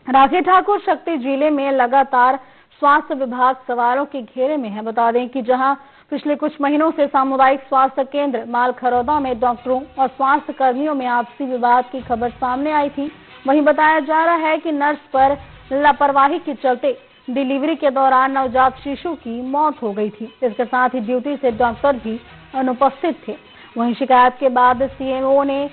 राखी ठाकुर शक्ति जिले में लगातार स्वास्थ्य विभाग सवालों के घेरे में है। बता दें कि जहां पिछले कुछ महीनों से सामुदायिक स्वास्थ्य केंद्र मालखरौदा में डॉक्टरों और स्वास्थ्य कर्मियों में आपसी विवाद की खबर सामने आई थी, वहीं बताया जा रहा है कि नर्स पर लापरवाही के चलते डिलीवरी के दौरान नवजात शिशु की मौत हो गई थी। इसके साथ ही ड्यूटी से डॉक्टर भी अनुपस्थित थे। वहीं शिकायत के बाद सीएमओ ने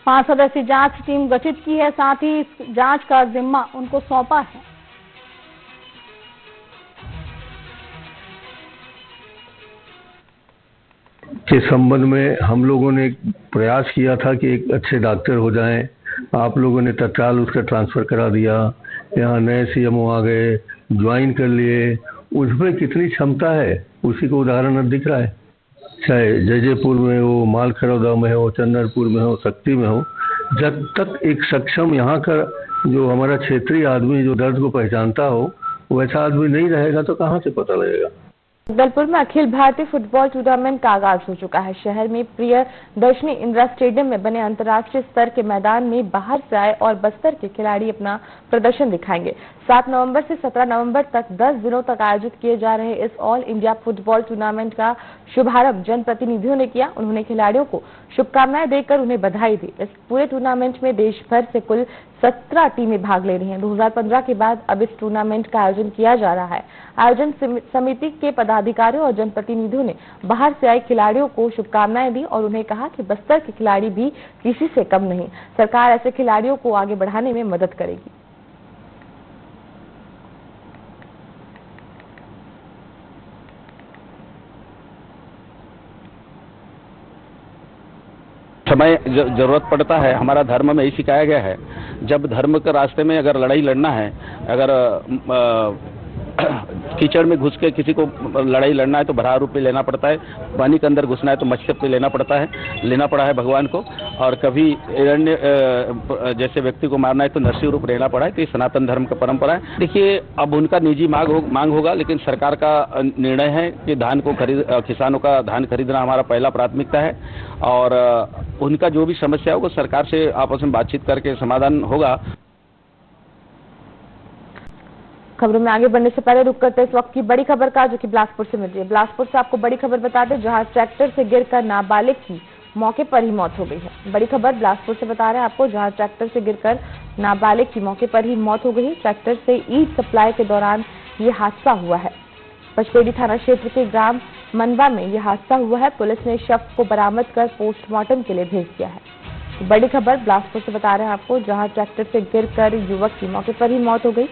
5 सदस्यीय जांच टीम गठित की है, साथ ही इस जांच का जिम्मा उनको सौंपा है। के संबंध में हम लोगों ने प्रयास किया था कि एक अच्छे डॉक्टर हो जाएं। आप लोगों ने तत्काल उसका ट्रांसफर करा दिया। यहाँ नए सीएमओ आ गए, ज्वाइन कर लिए। उसमें कितनी क्षमता है उसी को उदाहरण दिख रहा है। चाहे जयजयपुर में हो, मालखरौदा में हो, चंदनपुर में हो, शक्ति में हो, जब तक एक सक्षम यहाँ का जो हमारा क्षेत्रीय आदमी जो दर्द को पहचानता हो वैसा आदमी नहीं रहेगा तो कहाँ से पता लगेगा। जबलपुर में अखिल भारतीय फुटबॉल टूर्नामेंट का आगाज हो चुका है। शहर में प्रियदर्शनी इंदिरा स्टेडियम में बने अंतर्राष्ट्रीय स्तर के मैदान में बाहर से आए और बस्तर के खिलाड़ी अपना प्रदर्शन दिखाएंगे। 7 नवंबर से 17 नवंबर तक 10 दिनों तक आयोजित किए जा रहे इस ऑल इंडिया फुटबॉल टूर्नामेंट का शुभारंभ जनप्रतिनिधियों ने किया। उन्होंने खिलाड़ियों को शुभकामनाएं देकर उन्हें बधाई दी। इस पूरे टूर्नामेंट में देश भर से कुल 17 टीमें भाग ले रही हैं। 2015 के बाद अब इस टूर्नामेंट का आयोजन किया जा रहा है। आयोजन समिति के पदाधिकारियों और जनप्रतिनिधियों ने बाहर से आए खिलाड़ियों को शुभकामनाएं दी और उन्हें कहा कि बस्तर के खिलाड़ी भी किसी से कम नहीं। सरकार ऐसे खिलाड़ियों को आगे बढ़ाने में मदद करेगी। समय जरूरत पड़ता है। हमारा धर्म में यही सिखाया गया है, जब धर्म के रास्ते में अगर लड़ाई लड़ना है, अगर कीचड़ में घुस के किसी को लड़ाई लड़ना है तो बराह रूप में लेना पड़ता है, पानी के अंदर घुसना है तो मत्स्य पे लेना पड़ा है भगवान को, और कभी जैसे व्यक्ति को मारना है तो नरसिंह रूप लेना पड़ा है। तो ये सनातन धर्म का परंपरा है। देखिए, अब उनका निजी मांग होगा, लेकिन सरकार का निर्णय है कि किसानों का धान खरीदना हमारा पहला प्राथमिकता है, और उनका जो भी समस्या होगा सरकार से आपस में बातचीत करके समाधान होगा। खबरों में आगे बढ़ने से पहले रुक करते इस वक्त की बड़ी खबर का, जो कि बिलासपुर से मिल रही है। बिलासपुर से आपको बड़ी खबर बता दें, जहां ट्रैक्टर से गिरकर नाबालिग की मौके पर ही मौत हो गई है। बड़ी खबर बिलासपुर से बता रहे हैं आपको, जहां ट्रैक्टर से गिरकर नाबालिग की मौके पर ही मौत हो गई है। ट्रैक्टर से ईंट सप्लाई के दौरान ये हादसा हुआ है। पचपेड़ी थाना क्षेत्र के ग्राम मनवा में यह हादसा हुआ है। पुलिस ने शव को बरामद कर पोस्टमार्टम के लिए भेज दिया है। बड़ी खबर बिलासपुर से बता रहे हैं आपको, जहां ट्रैक्टर से गिरकर युवक की मौके पर ही मौत हो गई।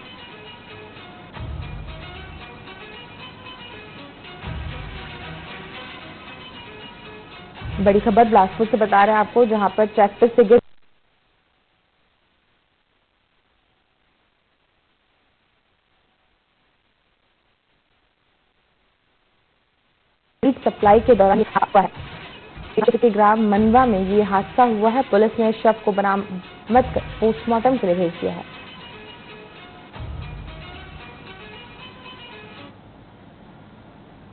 बड़ी खबर बिलासपुर से बता रहे हैं आपको, जहां पर ट्रैक्टर से गिर सप्लाई के दौरान हुआ है। के ग्राम मनवा में ये हादसा हुआ है। पुलिस ने शव को बरामद कर पोस्टमार्टम के लिए भेज दिया है।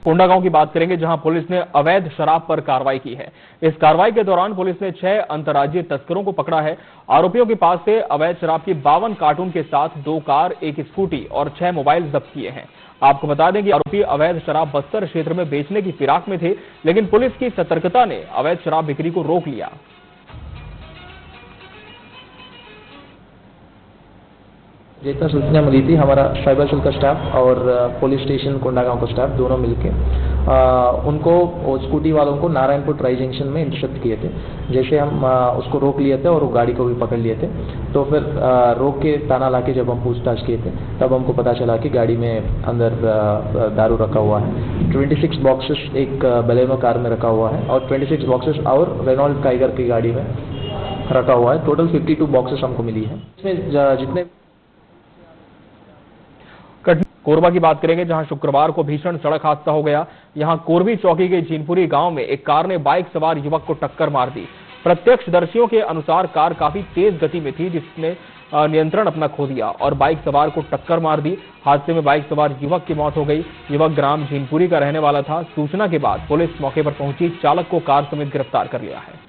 कोंडागांव की बात करेंगे, जहां पुलिस ने अवैध शराब पर कार्रवाई की है। इस कार्रवाई के दौरान पुलिस ने 6 अंतर्राज्यीय तस्करों को पकड़ा है। आरोपियों के पास से अवैध शराब की 52 कार्टून के साथ 2 कार, 1 स्कूटी और 6 मोबाइल जब्त किए हैं। आपको बता दें कि आरोपी अवैध शराब बस्तर क्षेत्र में बेचने की फिराक में थे, लेकिन पुलिस की सतर्कता ने अवैध शराब बिक्री को रोक लिया। जितना सूचना मिली थी, हमारा साइबर सेल का स्टाफ और पुलिस स्टेशन कोंडागांव का स्टाफ दोनों मिलके उनको स्कूटी वालों को नारायणपुर ट्राई जंक्शन में इंटरसेप्ट किए थे। जैसे हम उसको रोक लिए थे और वो गाड़ी को भी पकड़ लिए थे, तो फिर रोक के ताना लाके जब हम पूछताछ किए थे तब हमको पता चला कि गाड़ी में अंदर दारू रखा हुआ है। 26 बॉक्सेस एक बलेनो कार में रखा हुआ है और 26 बॉक्सेस और रेनॉल्ट टाइगर की गाड़ी में रखा हुआ है। टोटल 52 बॉक्सेस हमको मिली है। इसमें जितने कोरबा की बात करेंगे, जहां शुक्रवार को भीषण सड़क हादसा हो गया। यहां कोरबी चौकी के जीनपुरी गांव में एक कार ने बाइक सवार युवक को टक्कर मार दी। प्रत्यक्षदर्शियों के अनुसार कार काफी तेज गति में थी, जिसने नियंत्रण अपना खो दिया और बाइक सवार को टक्कर मार दी। हादसे में बाइक सवार युवक की मौत हो गई। युवक ग्राम जीनपुरी का रहने वाला था। सूचना के बाद पुलिस मौके पर पहुंची, चालक को कार समेत गिरफ्तार कर लिया है।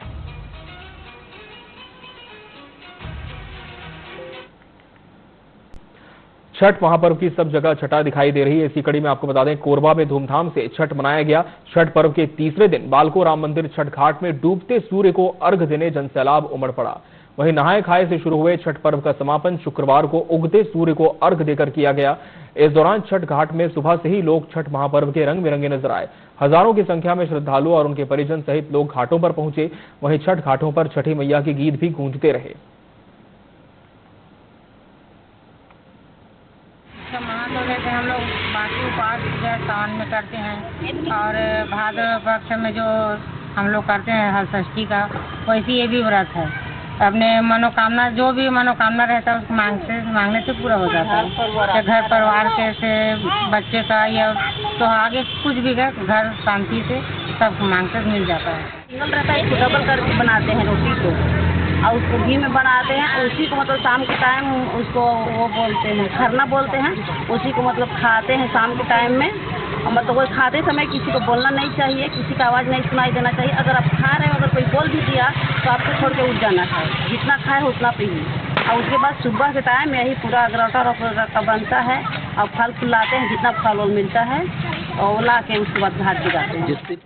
छठ महापर्व की सब जगह छठा दिखाई दे रही है। इसी कड़ी में आपको बता दें, कोरबा में धूमधाम से छठ मनाया गया। छठ पर्व के तीसरे दिन बालको राम मंदिर छठ घाट में डूबते सूर्य को अर्घ देने जनसैलाब उमड़ पड़ा। वहीं नहाए खाए से शुरू हुए छठ पर्व का समापन शुक्रवार को उगते सूर्य को अर्घ देकर किया गया। इस दौरान छठ घाट में सुबह से ही लोग छठ महापर्व के रंग बिरंगे नजर आए। हजारों की संख्या में श्रद्धालु और उनके परिजन सहित लोग घाटों पर पहुंचे। वहीं छठ घाटों पर छठी मैया के गीत भी गूंजते रहे। हम लोग बाकी उपास सावन में करते हैं और भाद्र पक्ष में जो हम लोग करते हैं हर षष्ठी का, वैसे ये भी व्रत है। अपने मनोकामना जो भी मनोकामना रहता है उसको मांगने से पूरा हो जाता है। घर परिवार के से बच्चे का या तो आगे कुछ भी घर शांति से सब मांगते मिल जाता है। सिंगल रहता है, इसको डबल करके बनाते हैं रोटी को और उसको घी में बनाते हैं। उसी को मतलब शाम के टाइम उसको वो बोलते हैं खरना बोलते हैं। उसी को मतलब खाते हैं शाम के टाइम में। और मतलब कोई खाते समय किसी को बोलना नहीं चाहिए, किसी का आवाज़ नहीं सुनाई देना चाहिए। अगर आप खा रहे हो, अगर कोई बोल भी दिया तो आपको छोड़ के उठ जाना है। जितना खाए उतना पीजिए। और उसके बाद सुबह के टाइम में यही पूरा अगरौटा का बनता है और फल फूल लाते हैं, जितना फल मिलता है और ला के उसके बाद घाट पे जाते हैं।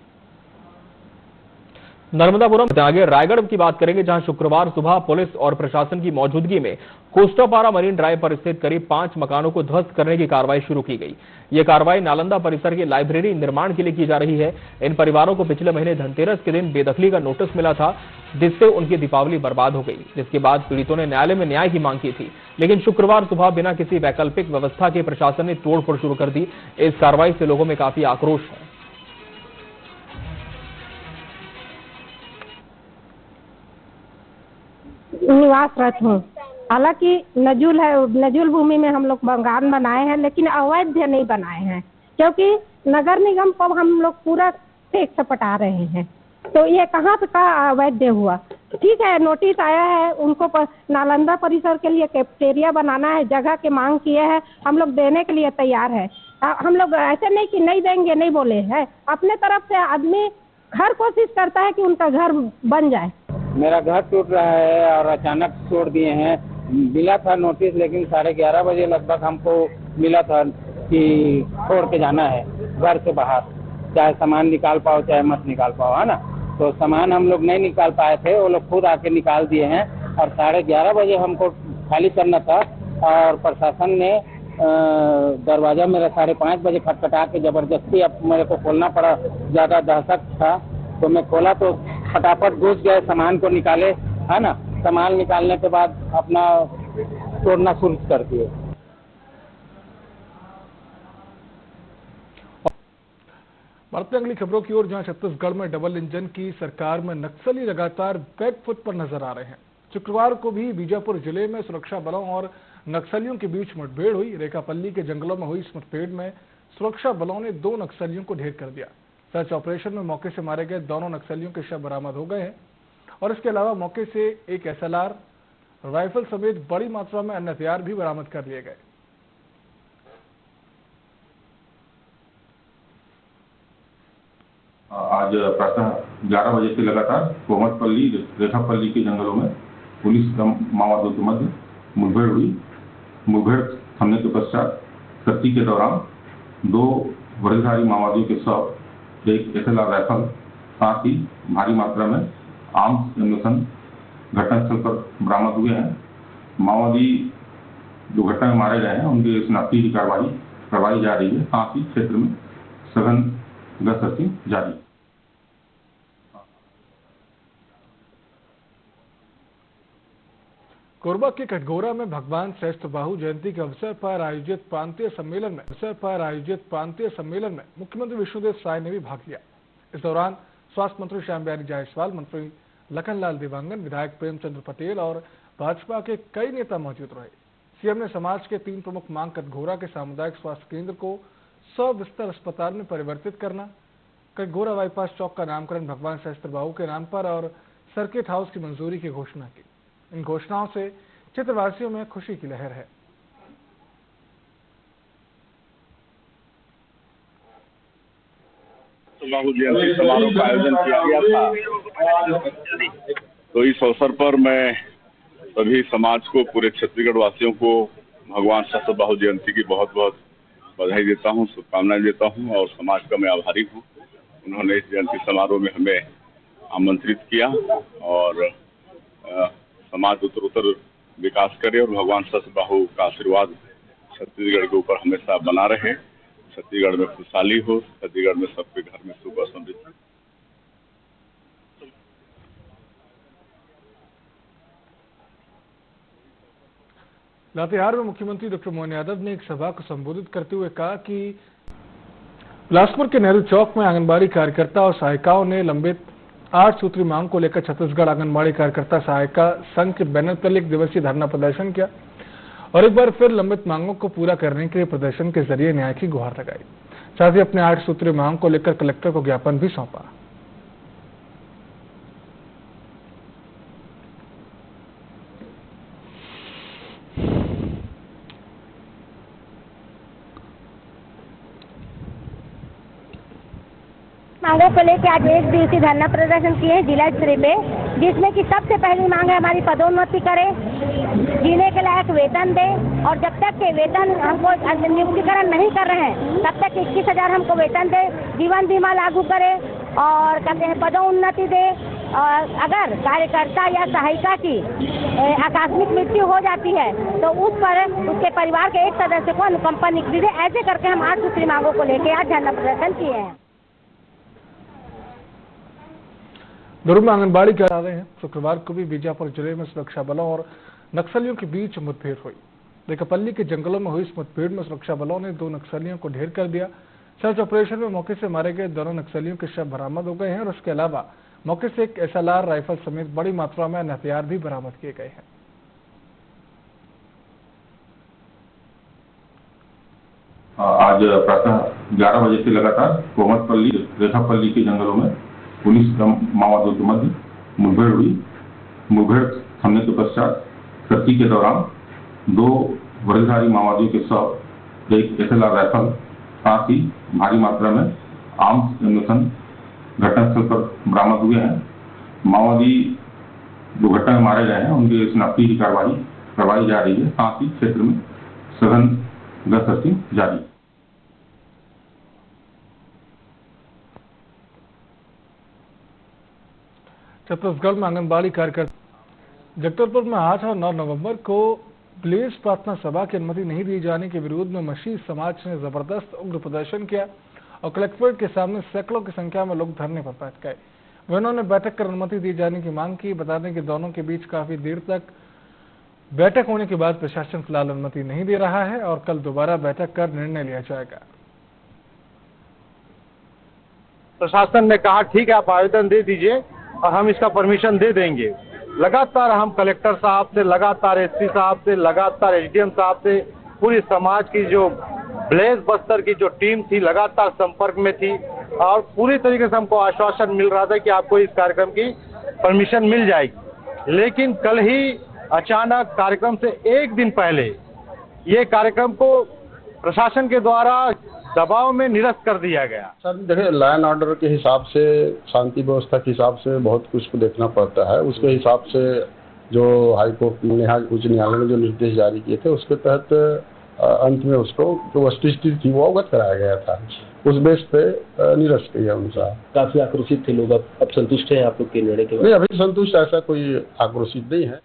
नर्मदापुरम आगे रायगढ़ की बात करेंगे, जहां शुक्रवार सुबह पुलिस और प्रशासन की मौजूदगी में कोस्टापारा मरीन ड्राइव पर स्थित करीब 5 मकानों को ध्वस्त करने की कार्रवाई शुरू की गई। यह कार्रवाई नालंदा परिसर की लाइब्रेरी निर्माण के लिए की जा रही है। इन परिवारों को पिछले महीने धनतेरस के दिन बेदखली का नोटिस मिला था, जिससे उनकी दीपावली बर्बाद हो गई, जिसके बाद पीड़ितों ने न्यायालय में न्याय की मांग की थी। लेकिन शुक्रवार सुबह बिना किसी वैकल्पिक व्यवस्था के प्रशासन ने तोड़फोड़ शुरू कर दी। इस कार्रवाई से लोगों में काफी आक्रोश है। निवासरत हूँ। हालांकि नजूल भूमि में हम लोग मकान बनाए हैं, लेकिन अवैध नहीं बनाए हैं, क्योंकि नगर निगम को हम लोग पूरा टैक्स पटा रहे हैं। तो ये कहाँ से का अवैध हुआ? ठीक है, नोटिस आया है उनको नालंदा परिसर के लिए कैफेटेरिया बनाना है, जगह की मांग किए हैं, हम लोग देने के लिए तैयार है। हम लोग ऐसे नहीं कि नहीं देंगे, नहीं बोले हैं। अपने तरफ से आदमी हर कोशिश करता है कि उनका घर बन जाए। मेरा घर टूट रहा है और अचानक तोड़ दिए हैं। मिला था नोटिस, लेकिन 11:30 बजे लगभग हमको मिला था कि छोड़ के जाना है घर से बाहर, चाहे सामान निकाल पाओ चाहे मत निकाल पाओ, है ना। तो सामान हम लोग नहीं निकाल पाए थे, वो लोग खुद आके निकाल दिए हैं। और 11:30 बजे हमको खाली करना था और प्रशासन ने दरवाजा मेरा 5:30 बजे खटखटा के जबरदस्ती अब मेरे को खोलना पड़ा। ज़्यादा दहशत था तो मैं खोला तो फटाफट घुस गए, सामान को निकाले, है ना। सामान निकालने के बाद अपना तोड़ना शुरू कर दिए। बढ़ते अगली खबरों की ओर, जहां छत्तीसगढ़ में डबल इंजन की सरकार में नक्सली लगातार बैकफुट पर नजर आ रहे हैं। शुक्रवार को भी बीजापुर जिले में सुरक्षा बलों और नक्सलियों के बीच मुठभेड़ हुई। रेखापल्ली के जंगलों में हुई इस मुठभेड़ में सुरक्षा बलों ने 2 नक्सलियों को ढेर कर दिया। सर्च ऑपरेशन में मौके से मारे गए दोनों नक्सलियों के शव बरामद हो गए हैं और इसके अलावा मौके से एक SLR राइफल समेत बड़ी मात्रा में अन्य हथियार भी बरामद कर लिए गए। आज प्रातः 11 बजे से लगातार कोमटपल्ली रेखापल्ली के जंगलों में पुलिस का माओवादियों के मध्य मुठभेड़ हुई। मुठभेड़ थमने के पश्चात गश्ती के दौरान 2 वरीधारी माओवादियों के शव, एक SLR राइफल, साथ ही भारी मात्रा में आर्म्स एम्यूनिशन घटनास्थल पर बरामद हुए हैं। माओवादी जो घटना में मारे गए हैं उनकी शिनाख्ती की कार्रवाई करवाई जा रही है। साथ ही क्षेत्र में सघन गश्ती जारी। कोरबा के कटघोरा में भगवान श्रेष्ठ बाहु जयंती के अवसर पर आयोजित प्रांतीय सम्मेलन में मुख्यमंत्री विष्णुदेव साय ने भी भाग लिया। इस दौरान स्वास्थ्य मंत्री श्याम बिहारी जायसवाल, मंत्री लखनलाल देवांगन, विधायक प्रेमचंद्र पटेल और भाजपा के कई नेता मौजूद रहे। सीएम ने समाज के 3 प्रमुख मांग कटघोरा के सामुदायिक स्वास्थ्य केंद्र को 100 बिस्तर अस्पताल में परिवर्तित करना, कटघोरा बाईपास चौक का नामकरण भगवान श्रेष्ठ बाहु के नाम पर और सर्किट हाउस की मंजूरी की घोषणा की। इन घोषणाओं से क्षेत्रवासियों में खुशी की लहर है। बाहु जयंती समारोह का आयोजन किया गया था, तो इस अवसर पर मैं सभी समाज को, पूरे छत्तीसगढ़ वासियों को भगवान सत्यबाहु जयंती की बहुत बहुत बधाई देता हूँ, शुभकामनाएं देता हूँ और समाज का मैं आभारी हूँ। उन्होंने इस जयंती समारोह में हमें आमंत्रित किया और समाज उत्तरोत्तर विकास करे और भगवान सत्यबाहु का आशीर्वाद छत्तीसगढ़ के ऊपर हमेशा बना रहे। छत्तीसगढ़ में खुशहाली हो, छत्तीसगढ़ में सबके घर में सुख और समृद्धि। लातेहार में मुख्यमंत्री डॉक्टर मोहन यादव ने एक सभा को संबोधित करते हुए कहा कि बिलासपुर के नेहरू चौक में आंगनबाड़ी कार्यकर्ता और सहायिकाओं ने लंबित 8 सूत्री मांग को लेकर छत्तीसगढ़ आंगनबाड़ी कार्यकर्ता सहायिका संघ के बैनर पर 1 दिवसीय धरना प्रदर्शन किया और एक बार फिर लंबित मांगों को पूरा करने के लिए प्रदर्शन के जरिए न्याय की गुहार लगाई। साथ ही अपने 8 सूत्री मांग को लेकर कलेक्टर को ज्ञापन भी सौंपा। मांगों को लेकर आज 1 दिवसीय धरना प्रदर्शन किए हैं जिला स्तर पे, जिसमें कि सबसे पहली मांग है हमारी पदोन्नति करे, जीने के लायक वेतन दे और जब तक के वेतन हमको नियुक्तिकरण नहीं कर रहे हैं तब तक 21,000 हमको वेतन दे, जीवन बीमा लागू करे और कहते हैं पदोन्नति दे। और अगर कार्यकर्ता या सहायिका की आकस्मिक मृत्यु हो जाती है तो उस पर उसके परिवार के एक सदस्य को अनुकंपा नियुक्ति दे। ऐसे करके हम 8 सूत्री मांगों को लेकर आज धरना प्रदर्शन किए हैं। दुर्ग में आंगनबाड़ी करा रहे हैं। शुक्रवार को भी बीजापुर जिले में सुरक्षा बलों और नक्सलियों के बीच मुठभेड़ हुई। रेखापल्ली के जंगलों में हुई इस मुठभेड़ में सुरक्षा बलों ने 2 नक्सलियों को ढेर कर दिया। सर्च ऑपरेशन में मौके से मारे गए दोनों नक्सलियों के शव बरामद हो गए हैं और उसके अलावा मौके से एक SLR राइफल समेत बड़ी मात्रा में अन्य हथियार भी बरामद किए गए हैं। आज प्रातः 11 बजे से लगातार कोमटपल्ली रेखापल्ली के जंगलों में पुलिस माओवादियों के मध्य मुठभेड़ हुई। मुठभेड़ थमने के पश्चात कृत्य के दौरान 2 वर्गधारी माओवादियों के शव, एक SLR राइफल, साथ ही भारी मात्रा में आर्म्स एम्यूनिशन घटनास्थल पर बरामद हुए हैं। माओवादी जो घटना में मारे गए हैं उनकी शिनाख्ती की करवाई जा रही है। साथ ही क्षेत्र में सघन गश्त जारी है। छत्तीसगढ़ में आंगनबाड़ी कार्यकर्ता जगदलपुर में 8 और 9 नवंबर को प्लेस प्रार्थना सभा की अनुमति नहीं दिए जाने के विरोध में मसीह समाज ने जबरदस्त उग्र प्रदर्शन किया और कलेक्ट्रेट के सामने सैकड़ों की संख्या में लोग धरने पर बैठ गए। उन्होंने बैठक कर अनुमति दिए जाने की मांग की। बता दें कि दोनों के बीच काफी देर तक बैठक होने के बाद प्रशासन फिलहाल अनुमति नहीं दे रहा है और कल दोबारा बैठक कर निर्णय लिया जाएगा। प्रशासन ने कहा ठीक है, आप आवेदन दे दीजिए और हम इसका परमिशन दे देंगे। लगातार हम कलेक्टर साहब से, लगातार SP साहब से, लगातार SDM साहब से, पूरी समाज की जो ब्लेज बस्तर की जो टीम थी लगातार संपर्क में थी और पूरी तरीके से हमको आश्वासन मिल रहा था कि आपको इस कार्यक्रम की परमिशन मिल जाएगी। लेकिन कल ही अचानक कार्यक्रम से 1 दिन पहले ये कार्यक्रम को प्रशासन के द्वारा दबाव में निरस्त कर दिया गया। सर देखिए, लॉ एंड ऑर्डर के हिसाब से, शांति व्यवस्था के हिसाब से बहुत कुछ को देखना पड़ता है। उसके हिसाब से जो हाई कोर्ट उच्च न्यायालय ने जो निर्देश जारी किए थे उसके तहत अंत में उसको जो वस्तुस्थिति थी वो अवगत कराया गया था। उस बेस पे निरस्त किया अनुसार। काफी आक्रोशित थे लोग। अब संतुष्ट हैं आप लोग के निर्णय के बाद? नहीं, अभी संतुष्ट ऐसा कोई आक्रोशित नहीं है।